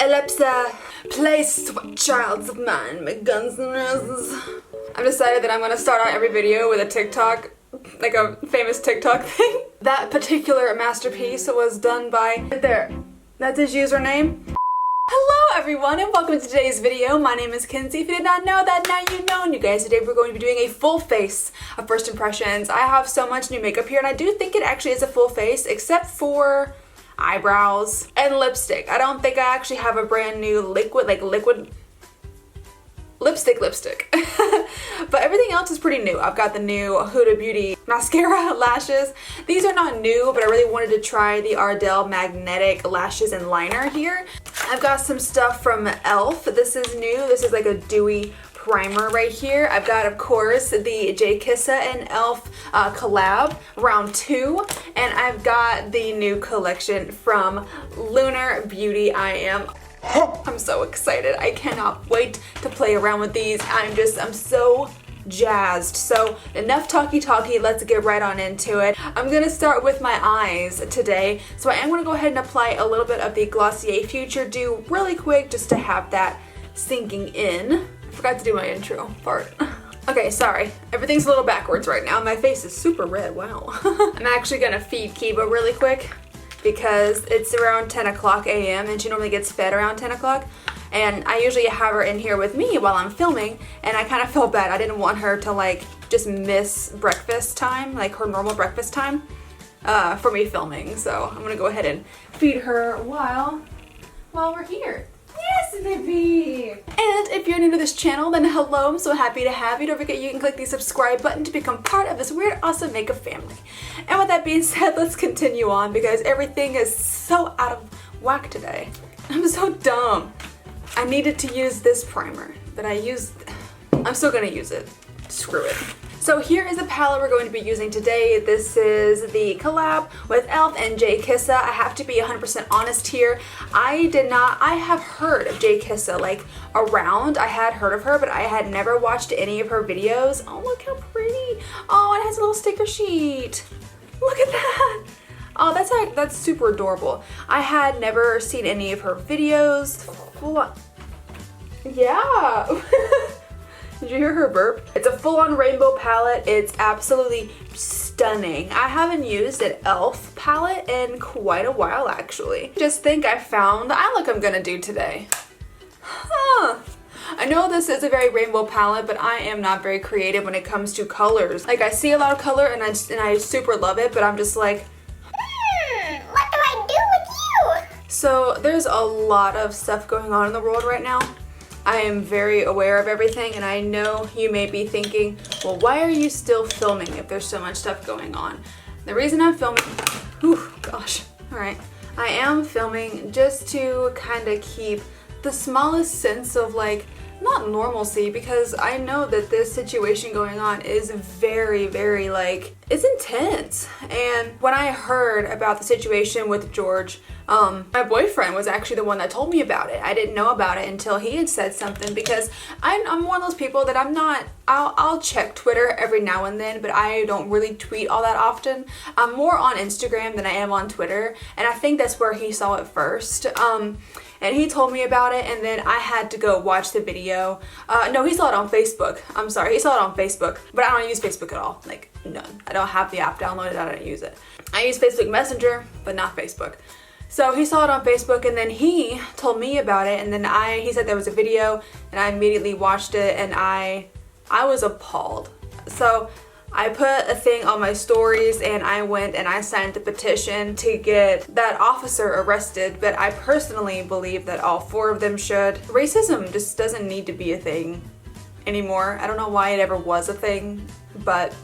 Alexa, play Sweet Childs of Mine by Guns N' Roses. I've decided that I'm gonna start out every video with a TikTok, like a famous TikTok thing. That particular masterpiece was done by, right there, that's his username. Hello everyone and welcome to today's video. My name is Kenzie. If you did not know that, now you know. And you guys, today we're going to be doing a full face of first impressions. I have so much new makeup here and I do think it actually is a full face except for eyebrows and lipstick. I don't think I actually have a brand new liquid lipstick. But everything else is pretty new. I've got the new Huda Beauty mascara lashes. These are not new, but I really wanted to try the Ardell magnetic lashes and liner here. I've got some stuff from E.L.F. This is new. This is like a dewy primer right here. I've got, of course, the Jkissa and E.L.F. collab round 2, and I've got the new collection from Lunar Beauty. I'm so excited. I cannot wait to play around with these. I'm so jazzed. So enough talky, let's get right on into it. I'm gonna start with my eyes today. So I am gonna go ahead and apply a little bit of the Glossier Future Dew really quick just to have that sinking in. I forgot to do my intro part. Okay, sorry. Everything's a little backwards right now. My face is super red, wow. I'm actually gonna feed Kiba really quick because it's around 10 o'clock a.m. and she normally gets fed around 10 o'clock. And I usually have her in here with me while I'm filming, and I kind of felt bad. I didn't want her to like just miss breakfast time, like her normal breakfast time, for me filming. So I'm gonna go ahead and feed her while we're here. Yes, baby! And if you're new to this channel, then hello, I'm so happy to have you. Don't forget you can click the subscribe button to become part of this weird, awesome makeup family. And with that being said, let's continue on because everything is so out of whack today. I'm so dumb. I needed to use this primer, but I'm still gonna use it. Screw it. So here is the palette we're going to be using today. This is the collab with E.L.F. and Jkissa. I have to be 100% honest here. I have heard of Jkissa, like around. I had heard of her, but I had never watched any of her videos. Oh, look how pretty. Oh, it has a little sticker sheet. Look at that. Oh, that's super adorable. I had never seen any of her videos. Yeah. Did you hear her burp? It's a full-on rainbow palette. It's absolutely stunning. I haven't used an E.L.F. palette in quite a while, actually. Just think I found the eye look I'm gonna do today. Huh. I know this is a very rainbow palette, but I am not very creative when it comes to colors. Like, I see a lot of color and I super love it, but I'm just like, what do I do with you? So there's a lot of stuff going on in the world right now. I am very aware of everything, and I know you may be thinking, well, why are you still filming if there's so much stuff going on? The reason I'm filming, whew, gosh, all right. I am filming just to kind of keep the smallest sense of like, not normalcy, because I know that this situation going on is very, very like, it's intense. And when I heard about the situation with George, my boyfriend was actually the one that told me about it. I didn't know about it until he had said something, because I'm one of those people that I'll check Twitter every now and then, but I don't really tweet all that often. I'm more on Instagram than I am on Twitter, and I think that's where he saw it first. And he told me about it, and then I had to go watch the video. No, he saw it on Facebook. I'm sorry, he saw it on Facebook, but I don't use Facebook at all, like none. I don't have the app downloaded, I don't use it. I use Facebook Messenger, but not Facebook. So he saw it on Facebook, and then he told me about it, and then he said there was a video, and I immediately watched it, and I was appalled. So I put a thing on my stories, and I went and I signed the petition to get that officer arrested, but I personally believe that all 4 of them should. Racism just doesn't need to be a thing anymore. I don't know why it ever was a thing, but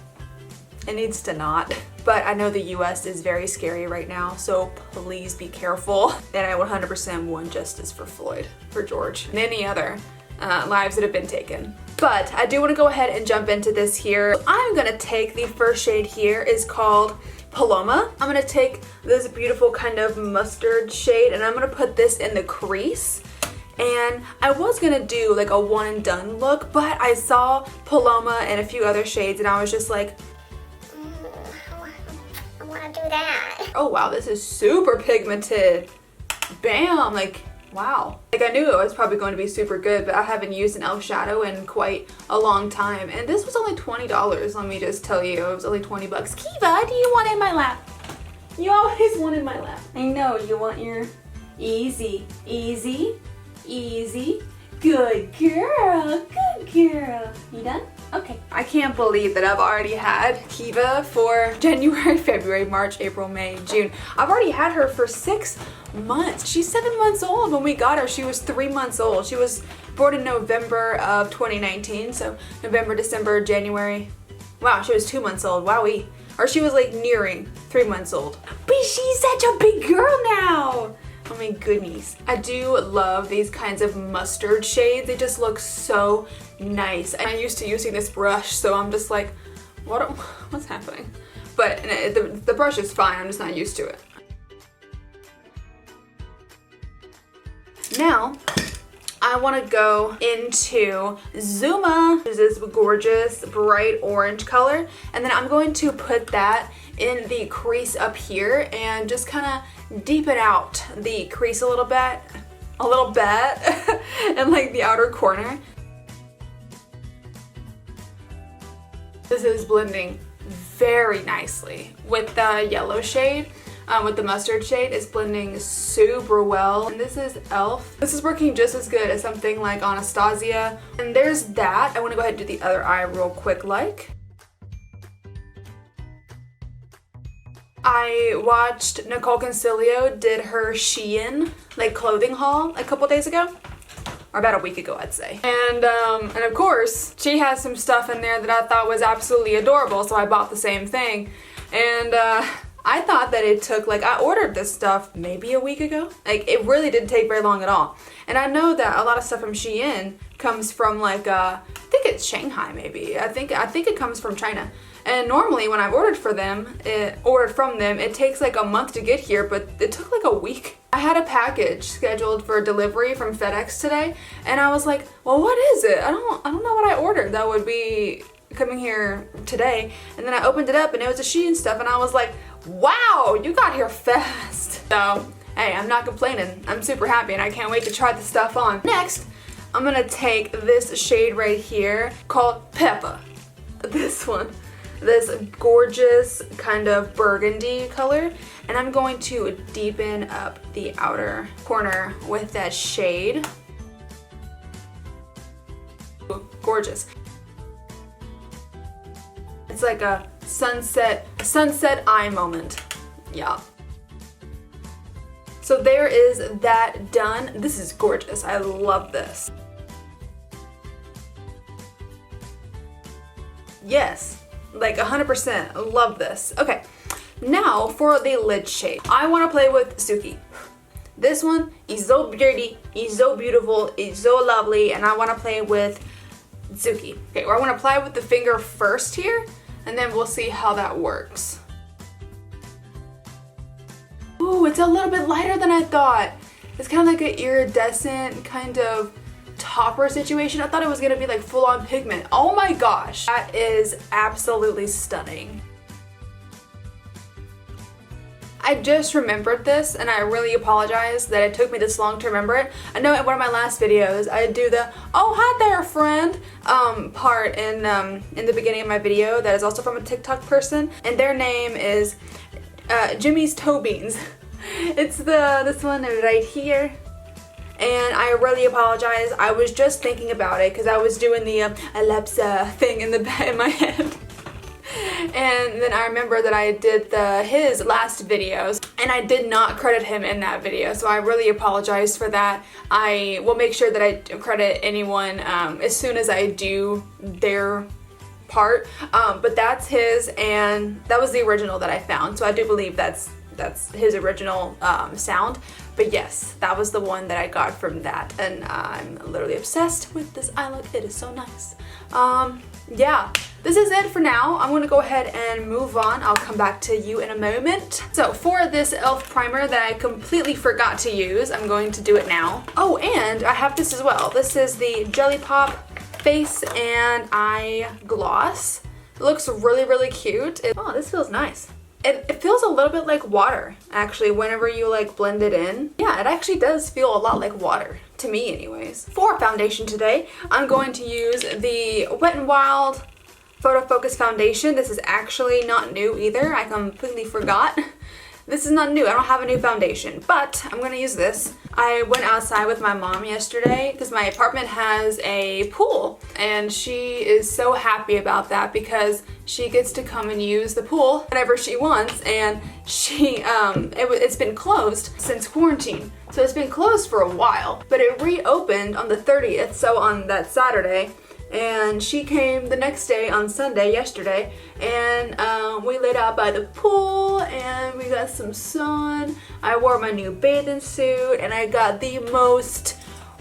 it needs to not. But I know the US is very scary right now, so please be careful. And I 100% want justice for Floyd, for George, and any other lives that have been taken. But I do want to go ahead and jump into this here. I'm gonna take the first shade here, is called Paloma. I'm gonna take this beautiful kind of mustard shade, and I'm gonna put this in the crease. And I was gonna do like a one and done look, but I saw Paloma and a few other shades, and I was just like, I want to do that. oh wow, this is super pigmented. Bam, like Wow. Like I knew it was probably going to be super good, but I haven't used an e.l.f. shadow in quite a long time. And this was only $20, let me just tell you. It was only 20 bucks. Kiva, do you want in my lap? You always want in my lap. I know, you want your easy, easy, easy. Good girl, good girl. You done? Okay. I can't believe that I've already had Kiva for January, February, March, April, May, June. I've already had her for 6 months. She's 7 months old. When we got her, she was 3 months old. She was born in November of 2019. So November, December, January. Wow, she was 2 months old. Wowee. Or she was like nearing 3 months old. But she's such a big girl now. Oh my goodness. I do love these kinds of mustard shades. They just look so nice. I'm used to using this brush, so I'm just like, what's happening? But the brush is fine, I'm just not used to it. Now, I want to go into Zuma, which is this gorgeous bright orange color, and then I'm going to put that in the crease up here and just kind of deepen out the crease a little bit, and like the outer corner. This is blending very nicely with the yellow shade. With the mustard shade, it's blending super well. And this is e.l.f. This is working just as good as something like Anastasia. And there's that. I want to go ahead and do the other eye real quick like. I watched Nicole Concilio did her Shein like clothing haul a couple days ago. Or about a week ago, I'd say. And of course, she has some stuff in there that I thought was absolutely adorable, so I bought the same thing. And I thought that it took, like, I ordered this stuff maybe a week ago. Like, it really didn't take very long at all. And I know that a lot of stuff from Shein comes from, like, I think it's Shanghai, maybe. I think it comes from China. And normally when I've ordered from them, it takes like a month to get here, but it took like a week. I had a package scheduled for delivery from FedEx today, and I was like, well, what is it? I don't know what I ordered that would be coming here today. And then I opened it up and it was a Shein stuff, and I was like, wow, you got here fast. So, hey, I'm not complaining. I'm super happy and I can't wait to try the stuff on. Next, I'm gonna take this shade right here called Peppa. This one. This gorgeous kind of burgundy color, and I'm going to deepen up the outer corner with that shade. Gorgeous. It's like a sunset eye moment. Yeah. So there is that done. This is gorgeous. I love this. Yes. Like 100%, love this. Okay, now for the lid shade. I want to play with Suki. This one is so pretty, is so beautiful, is so lovely, and I want to play with Suki. Okay, well, I want to apply it with the finger first here, and then we'll see how that works. Ooh, it's a little bit lighter than I thought. It's kind of like an iridescent kind of topper situation. I thought it was gonna be like full-on pigment. Oh my gosh, that is absolutely stunning. I just remembered this, and I really apologize that it took me this long to remember it. I know in one of my last videos I do the "oh hi there friend" part in the beginning of my video that is also from a TikTok person, and their name is Jimmy's Toe Beans. It's this one right here. And I really apologize. I was just thinking about it because I was doing the Alexa thing in my head. And then I remember that I did his last videos, and I did not credit him in that video, so I really apologize for that. I will make sure that I credit anyone as soon as I do their part. But that's his, and that was the original that I found, so I do believe that's his original sound. But yes, that was the one that I got from that, and I'm literally obsessed with this eye look. It is so nice. Yeah, this is it for now. I'm gonna go ahead and move on. I'll come back to you in a moment. So for this e.l.f. primer that I completely forgot to use, I'm going to do it now. Oh, and I have this as well. This is the Jelly Pop Face and Eye Gloss. It looks really, really cute. Oh, this feels nice. It feels a little bit like water, actually, whenever you like blend it in. Yeah, it actually does feel a lot like water, to me anyways. For foundation today, I'm going to use the Wet n Wild Photo Focus Foundation. This is actually not new either. I completely forgot. This is not new. I don't have a new foundation, but I'm gonna use this. I went outside with my mom yesterday because my apartment has a pool, and she is so happy about that because she gets to come and use the pool whenever she wants, and it's been closed since quarantine. So it's been closed for a while, but it reopened on the 30th, so on that Saturday. And she came the next day on Sunday, yesterday, and we laid out by the pool and we got some sun. I wore my new bathing suit and I got the most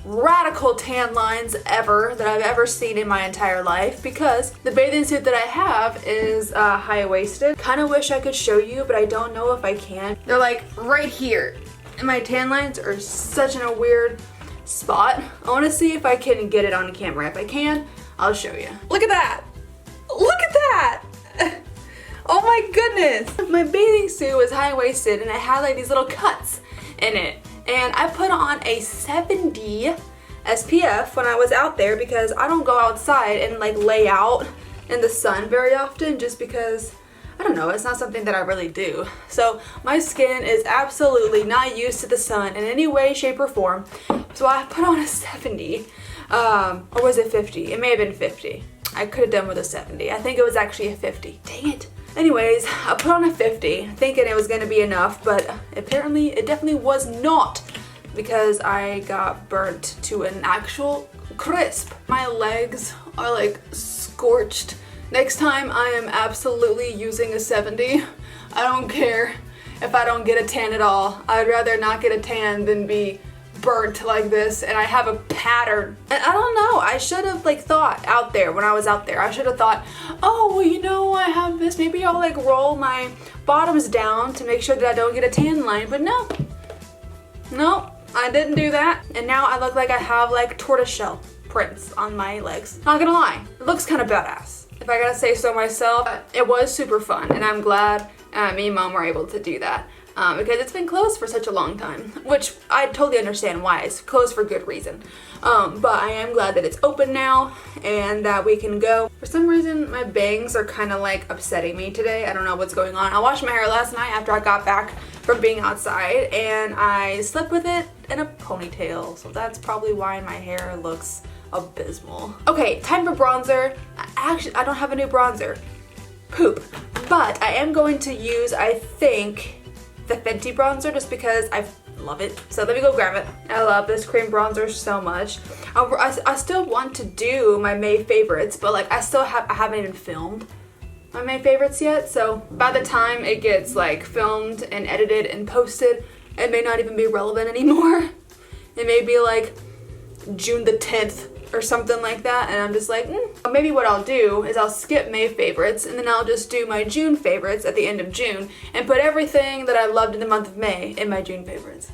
radical tan lines ever that I've ever seen in my entire life because the bathing suit that I have is high-waisted. Kind of wish I could show you, but I don't know if I can. They're like right here, and my tan lines are such in a weird spot. I want to see if I can get it on camera. If I can, I'll show you. Look at that! Look at that! Oh my goodness! My bathing suit was high-waisted and it had like these little cuts in it. And I put on a 70 SPF when I was out there because I don't go outside and like lay out in the sun very often just because, I don't know, it's not something that I really do. So my skin is absolutely not used to the sun in any way, shape, or form. So I put on a 70, or was it 50? It may have been 50. I could have done with a 70. I think it was actually a 50. Dang it. Anyways, I put on a 50 thinking it was gonna be enough, but apparently it definitely was not because I got burnt to an actual crisp. My legs are like scorched. Next time I am absolutely using a 70. I don't care if I don't get a tan at all. I'd rather not get a tan than be burnt like this, and I have a pattern. And I don't know, I should have like thought out there when I was out there. I should have thought, oh, well, you know, I have this. Maybe I'll like roll my bottoms down to make sure that I don't get a tan line, but no. No, I didn't do that. And now I look like I have like tortoiseshell prints on my legs. Not gonna lie, it looks kind of badass. If I gotta say so myself, it was super fun, and I'm glad me and Mom were able to do that because it's been closed for such a long time, which I totally understand why. It's closed for good reason. But I am glad that it's open now and that we can go. For some reason, my bangs are kind of like upsetting me today. I don't know what's going on. I washed my hair last night after I got back from being outside, and I slept with it in a ponytail, so that's probably why my hair looks abysmal. Okay, time for bronzer. Actually, I don't have a new bronzer. Poop. But I am going to use, I think, the Fenty bronzer just because I love it. So let me go grab it. I love this cream bronzer so much. I still want to do my May favorites, but like I haven't even filmed my May favorites yet. So by the time it gets like filmed and edited and posted, it may not even be relevant anymore. It may be like June the 10th or something like that, and I'm just like, maybe what I'll do is I'll skip May favorites and then I'll just do my June favorites at the end of June and put everything that I loved in the month of May in my June favorites.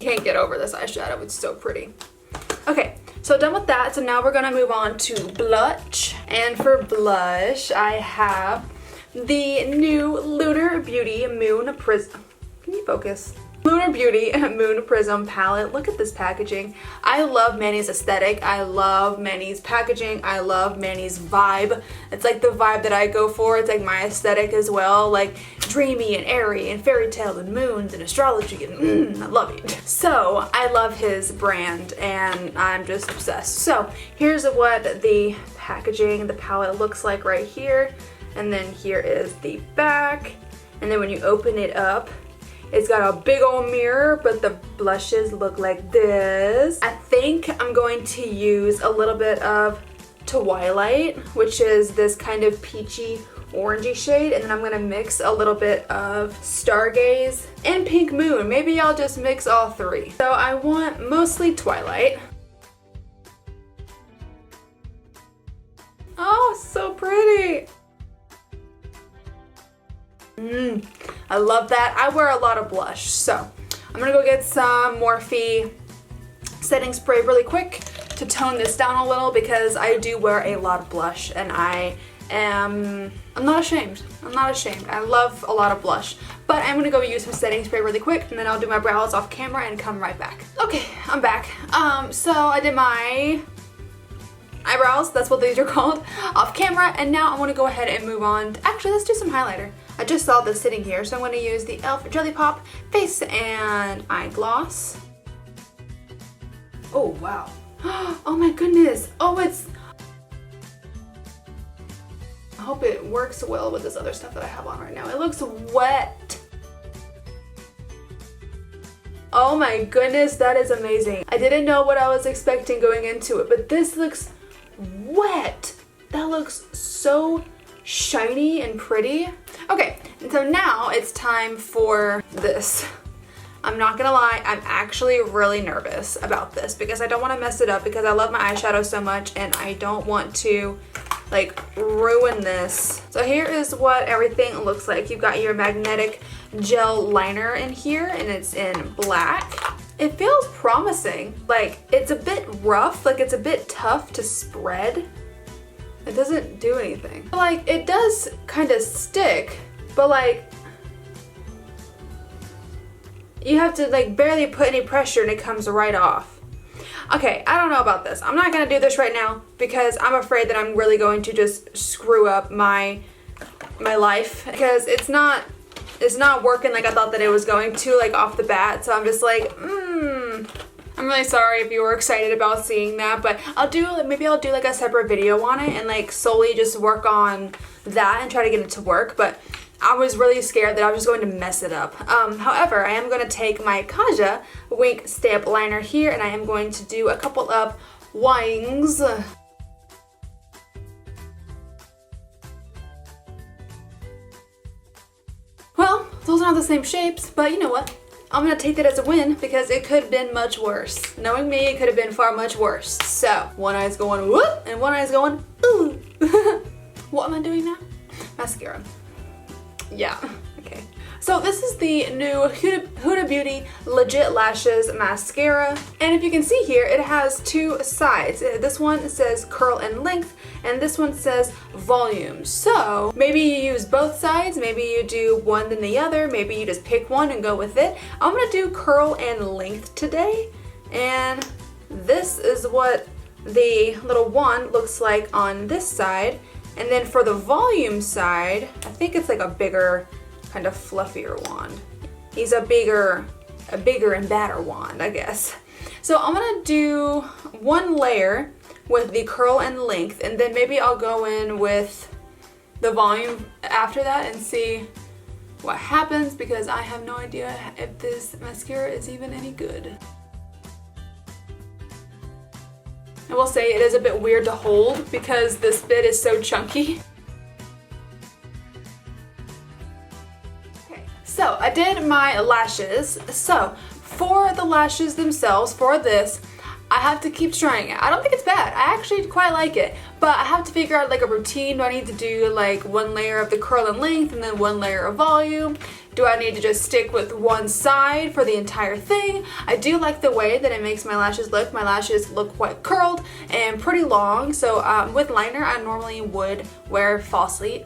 Can't get over this eyeshadow, it's so pretty. Okay, so done with that, so now we're gonna move on to blush. And for blush, I have the new Lunar Beauty Moon Prism. Can you focus? Lunar Beauty Moon Prism palette. Look at this packaging. I love Manny's aesthetic. I love Manny's packaging. I love Manny's vibe. It's like the vibe that I go for. It's like my aesthetic as well. Like dreamy and airy and fairy tale and moons and astrology and I love it. So I love his brand and I'm just obsessed. So here's what the packaging, the palette looks like right here. And then here is the back. And then when you open it up, it's got a big old mirror, but the blushes look like this. I think I'm going to use a little bit of Twilight, which is this kind of peachy orangey shade, and then I'm gonna mix a little bit of Stargaze and Pink Moon. Maybe I'll just mix all three. So I want mostly Twilight. Oh, so pretty. I love that. I wear a lot of blush, so I'm gonna go get some Morphe setting spray really quick to tone this down a little because I do wear a lot of blush and I I'm not ashamed. I'm not ashamed. I love a lot of blush. But I'm gonna go use some setting spray really quick, and then I'll do my brows off camera and come right back. Okay, I'm back. So I did my eyebrows, that's what these are called, off camera, and now I want to go ahead and move on. Actually, let's do some highlighter. I just saw this sitting here, so I'm going to use the E.L.F Jelly Pop Face and Eye Gloss. Oh, wow. Oh my goodness. Oh, I hope it works well with this other stuff that I have on right now. It looks wet. Oh my goodness, that is amazing. I didn't know what I was expecting going into it, but this looks wet. That looks so shiny and pretty. Okay, and so now it's time for this. I'm not gonna lie, I'm actually really nervous about this because I don't want to mess it up because I love my eyeshadow so much and I don't want to like ruin this. So here is what everything looks like. You've got your magnetic gel liner in here and it's in black. It feels promising. Like it's a bit rough, like it's a bit tough to spread. It doesn't do anything. Like it does kind of stick, but like you have to like barely put any pressure and it comes right off. Okay, I don't know about this. I'm not gonna do this right now because I'm afraid that I'm really going to just screw up my life because it's not working like I thought that it was going to, like off the bat. So I'm just like, I'm really sorry if you were excited about seeing that, but maybe I'll do like a separate video on it and like solely just work on that and try to get it to work. But I was really scared that I was just going to mess it up. However, I am going to take my Kaja Wink Stamp Liner here and I am going to do a couple of wings. Well, those are not the same shapes, but you know what? I'm going to take that as a win because it could have been much worse. Knowing me, it could have been far much worse. So, one eye's going whoop and one eye's going ooh. What am I doing now? Mascara. Yeah, okay. So this is the new Huda Beauty Legit Lashes Mascara. And if you can see here, it has two sides. This one says curl and length, and this one says volume. So maybe you use both sides, maybe you do one then the other, maybe you just pick one and go with it. I'm gonna do curl and length today, and this is what the little wand looks like on this side. And then for the volume side, I think it's like a bigger, kind of fluffier wand. He's a bigger and badder wand, I guess. So I'm gonna do one layer with the curl and length, and then maybe I'll go in with the volume after that and see what happens because I have no idea if this mascara is even any good. I will say it is a bit weird to hold because this bit is so chunky. Okay, so I did my lashes. So for the lashes themselves, for this, I have to keep trying it. I don't think it's bad. I actually quite like it, but I have to figure out like a routine. Do I need to do like one layer of the curl and length and then one layer of volume? Do I need to just stick with one side for the entire thing? I do like the way that it makes my lashes look. My lashes look quite curled and pretty long. So with liner, I normally would wear falsies?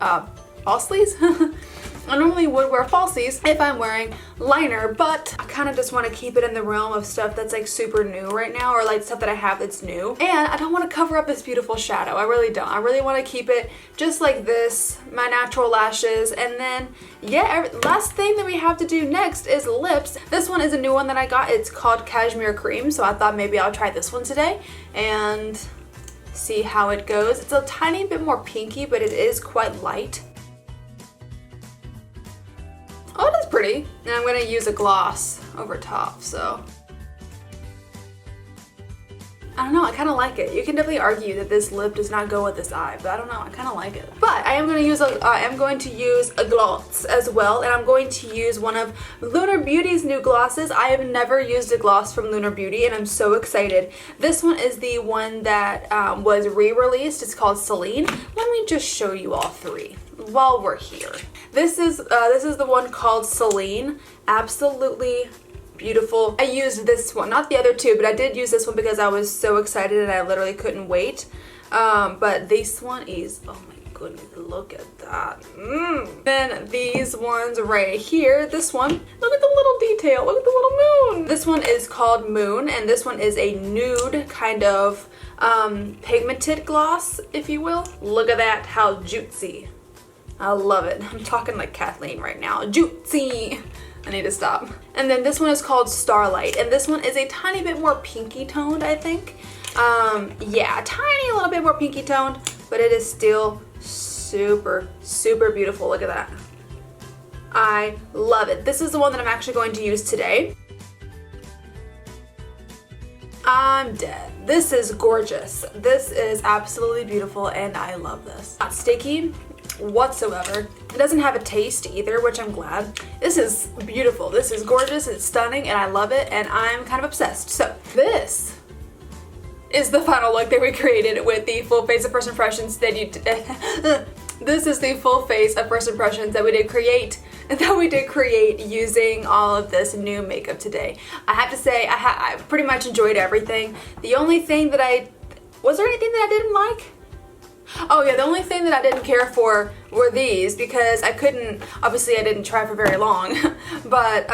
I normally would wear falsies if I'm wearing liner, but I kind of just want to keep it in the realm of stuff that's like super new right now, or like stuff that I have that's new. And I don't want to cover up this beautiful shadow. I really don't. I really want to keep it just like this, my natural lashes. And then, yeah, last thing that we have to do next is lips. This one is a new one that I got. It's called Cashmere Cream, so I thought maybe I'll try this one today and see how it goes. It's a tiny bit more pinky, but it is quite light. Oh, it is pretty. And I'm gonna use a gloss over top, so. I don't know, I kind of like it. You can definitely argue that this lip does not go with this eye, but I don't know, I kind of like it. But I am going to use a gloss as well, and I'm going to use one of Lunar Beauty's new glosses. I have never used a gloss from Lunar Beauty, and I'm so excited. This one is the one that was re-released. It's called Celine. Let me just show you all three while we're here. This is the one called Celine. Absolutely beautiful. I used this one, not the other two, but I did use this one because I was so excited and I literally couldn't wait. But this one is, oh my goodness, look at that. Then these ones right here, this one, look at the little detail, look at the little moon. This one is called Moon, and this one is a nude kind of pigmented gloss, if you will. Look at that, how jutesy. I love it. I'm talking like Kathleen right now. Jutesy. I need to stop. And then this one is called Starlight, and this one is a tiny bit more pinky toned, I think. Yeah, tiny little bit more pinky toned, but it is still super, super beautiful. Look at that. I love it. This is the one that I'm actually going to use today. I'm dead. This is gorgeous. This is absolutely beautiful, and I love this. Not sticky whatsoever. It doesn't have a taste either, which I'm glad. This is beautiful. This is gorgeous. It's stunning, and I love it, and I'm kind of obsessed. So this is the final look that we created with the full face of first impressions that you this is the full face of first impressions that we did create using all of this new makeup today. I have to say I pretty much enjoyed everything. The only thing that was there anything that I didn't like? Oh yeah, the only thing that I didn't care for were these, because I couldn't, obviously I didn't try for very long, but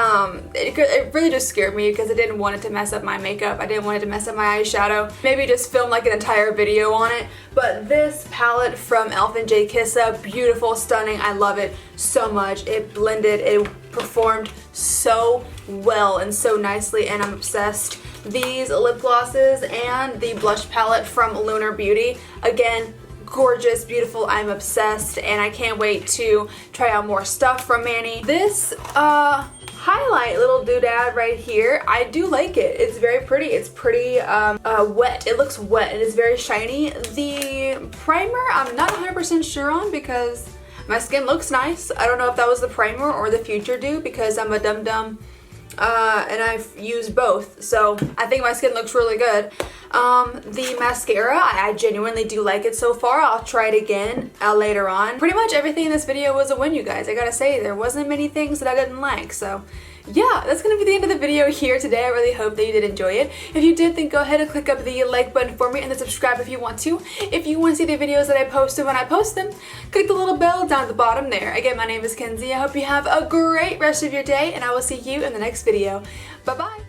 it really just scared me because I didn't want it to mess up my makeup. I didn't want it to mess up my eyeshadow. Maybe just film like an entire video on it. But this palette from E.L.F and Jkissa, beautiful, stunning. I love it so much. It blended, it performed so well and so nicely, and I'm obsessed. These lip glosses and the blush palette from Lunar Beauty, again, gorgeous, beautiful. I'm obsessed, and I can't wait to try out more stuff from Manny. This highlight little doodad right here, I do like it. It's very pretty. It's pretty wet. It looks wet and it's very shiny. The primer I'm not 100% sure on because my skin looks nice. I don't know if that was the primer or the Future Dew because I'm a dum-dum and I've used both, so I think my skin looks really good. The mascara, I genuinely do like it so far. I'll try it again later on. Pretty much everything in this video was a win, you guys. I gotta say, there wasn't many things that I didn't like, so yeah, that's gonna be the end of the video here today. I really hope that you did enjoy it. If you did, then go ahead and click up the like button for me and then subscribe if you want to. If you want to see the videos that I post when I post them, click the little bell down at the bottom there. Again, my name is Kenzie. I hope you have a great rest of your day, and I will see you in the next video. Bye-bye.